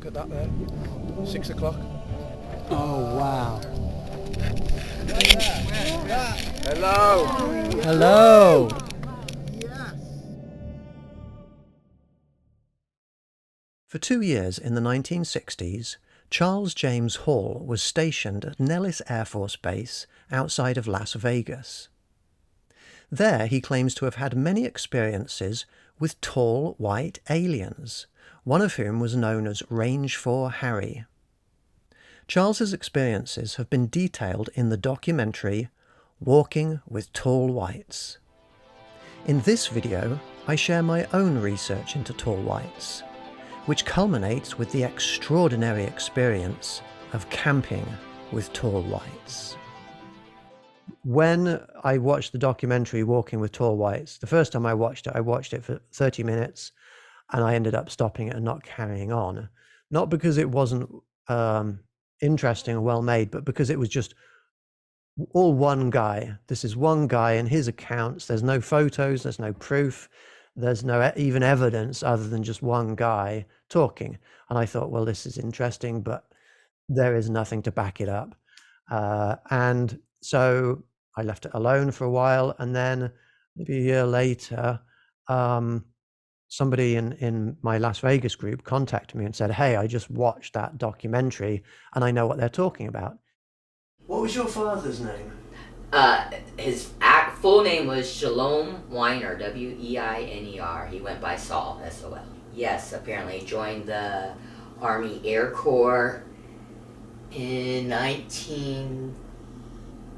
Look at that there. 6 o'clock. Oh, wow. Hello. Hello. For 2 years in the 1960s, Charles James Hall was stationed at Nellis Air Force Base outside of Las Vegas. There he claims to have had many experiences with tall white aliens, one of whom was known as Range 4 Harry. Charles's experiences have been detailed in the documentary Walking with Tall Whites. In this video, I share my own research into tall whites, which culminates with the extraordinary experience of camping with tall whites. When I watched the documentary Walking with Tall Whites, the first time I watched it for 30 minutes, and I ended up stopping it and not carrying on. Not because it wasn't interesting or well made, but because it was just all one guy. This is one guy and his accounts. There's no photos, there's no proof, there's no even evidence other than just one guy talking. And I thought, well, this is interesting, but there is nothing to back it up. And so I left it alone for a while, and then maybe a year later, somebody in my Las Vegas group contacted me and said, hey, I just watched that documentary and I know what they're talking about. What was your father's name? His full name was Shalom Weiner, W-E-I-N-E-R. He went by Saul, S-O-L. Yes, apparently he joined the Army Air Corps in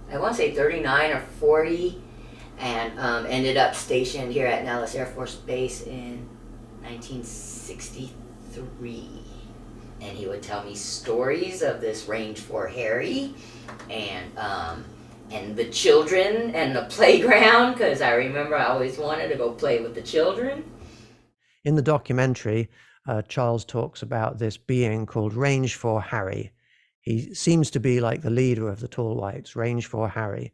39 or 40, and ended up stationed here at Nellis Air Force Base in 1963. And he would tell me stories of this Range 4 Harry and the children and the playground, because I remember I always wanted to go play with the children. In the documentary, Charles talks about this being called Range 4 Harry. He seems to be like the leader of the tall whites, Range 4 Harry.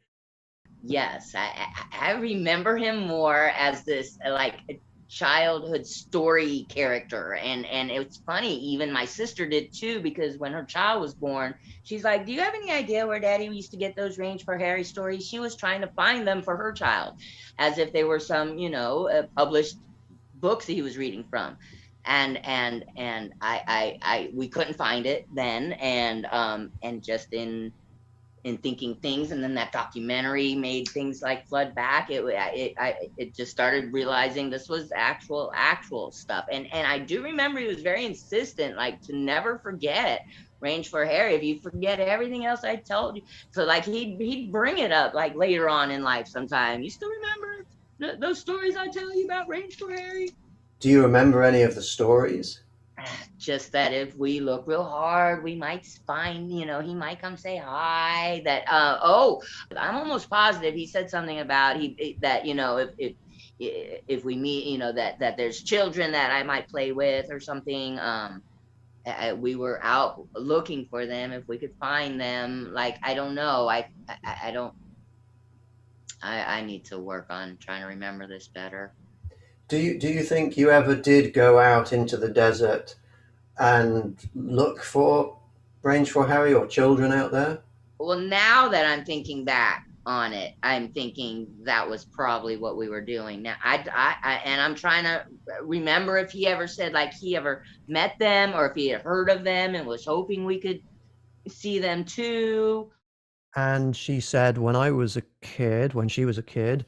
Yes, I remember him more as this like childhood story character, and it's funny, even my sister did too, because when her child was born, she's like, do you have any idea where Daddy used to get those Range 4 Harry stories? She was trying to find them for her child, as if they were some, published books that he was reading from. And we couldn't find it then, and just in thinking things, and then that documentary made things like flood back. It just started realizing this was actual stuff, and I do remember he was very insistent, like, to never forget Range 4 Harry. If you forget everything else I told you, so like he'd bring it up like later on in life sometime. You still remember those stories I tell you about Range 4 Harry? Do you remember any of the stories? Just that if we look real hard, we might find, he might come say hi. That I'm almost positive he said something about that, if we meet, that there's children that I might play with or something. We were out looking for them. If we could find them, like, I don't know. I need to work on trying to remember this better. Do you think you ever did go out into the desert and look for Range 4 Harry or children out there? Well, now that I'm thinking back on it, I'm thinking that was probably what we were doing. Now, I'm trying to remember if he ever said, like, he ever met them, or if he had heard of them and was hoping we could see them too. And she said, when she was a kid,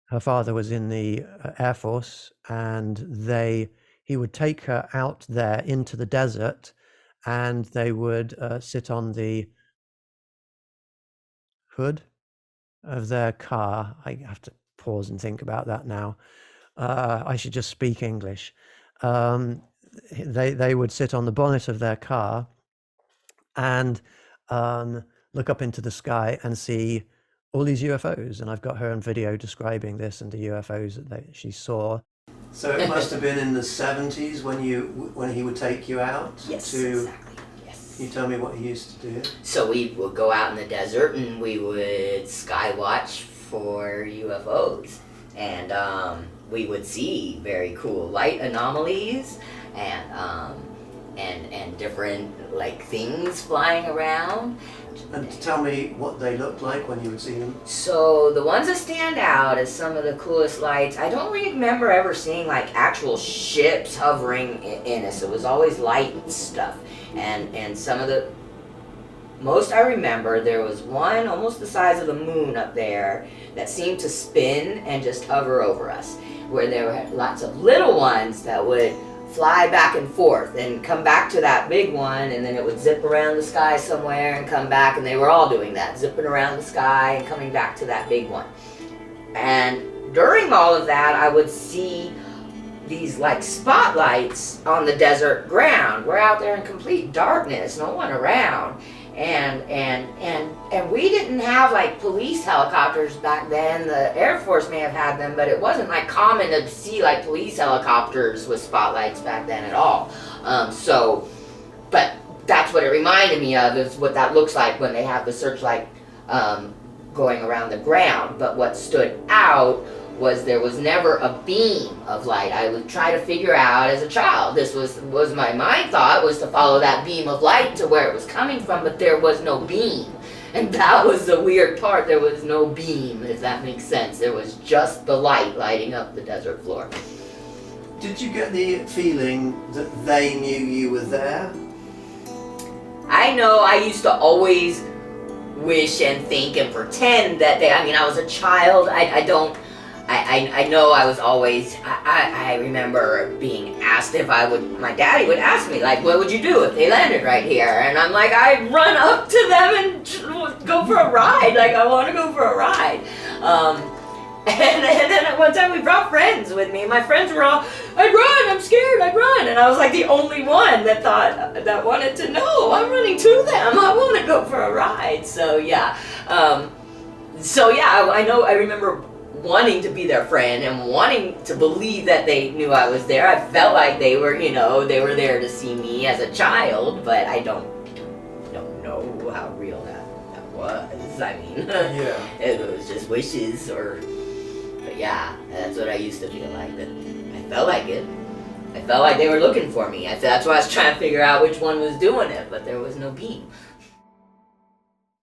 her father was in the Air Force, and he would take her out there into the desert, and they would sit on the hood of their car. I have to pause and think about that now. I should just speak English. They would sit on the bonnet of their car and look up into the sky and see all these UFOs, and I've got her on video describing this and the UFOs that she saw. So it must have been in the 70s when he would take you out? Yes, exactly. Yes. Can you tell me what he used to do? So we would go out in the desert and we would sky watch for UFOs, and we would see very cool light anomalies, and different like things flying around. And tell me what they looked like when you would see them. So the ones that stand out as some of the coolest lights, I don't remember ever seeing like actual ships hovering in us. It was always light and stuff. And some of the most I remember, there was one almost the size of the moon up there that seemed to spin and just hover over us, where there were lots of little ones that would fly back and forth and come back to that big one, and then it would zip around the sky somewhere and come back, and they were all doing that, zipping around the sky and coming back to that big one. And during all of that, I would see these like spotlights on the desert ground. We're out there in complete darkness, no one around. And we didn't have like police helicopters back then. The Air Force may have had them, but it wasn't like common to see like police helicopters with spotlights back then at all. But that's what it reminded me of, is what that looks like when they have the searchlight going around the ground. But what stood out was there was never a beam of light. I would try to figure out as a child, this was my mind thought, was to follow that beam of light to where it was coming from, but there was no beam. And that was the weird part, there was no beam, if that makes sense. There was just the light lighting up the desert floor. Did you get the feeling that they knew you were there? I know I used to always wish and think and pretend that I was a child, I know I was always, I remember being asked if my daddy would ask me, like, what would you do if they landed right here? And I'm like, I'd run up to them and go for a ride, like, I want to go for a ride. And then one time we brought friends with me, my friends were all, I'd run, I'm scared, I'd run. And I was like the only one that wanted to know, I'm running to them, I want to go for a ride. So yeah, I remember wanting to be their friend and wanting to believe that they knew I was there. I felt like they were there to see me as a child, but I don't know how real that was. I mean, Yeah. it was just wishes, but yeah, that's what I used to feel like. That I felt like it. I felt like they were looking for me. That's why I was trying to figure out which one was doing it, but there was no beam.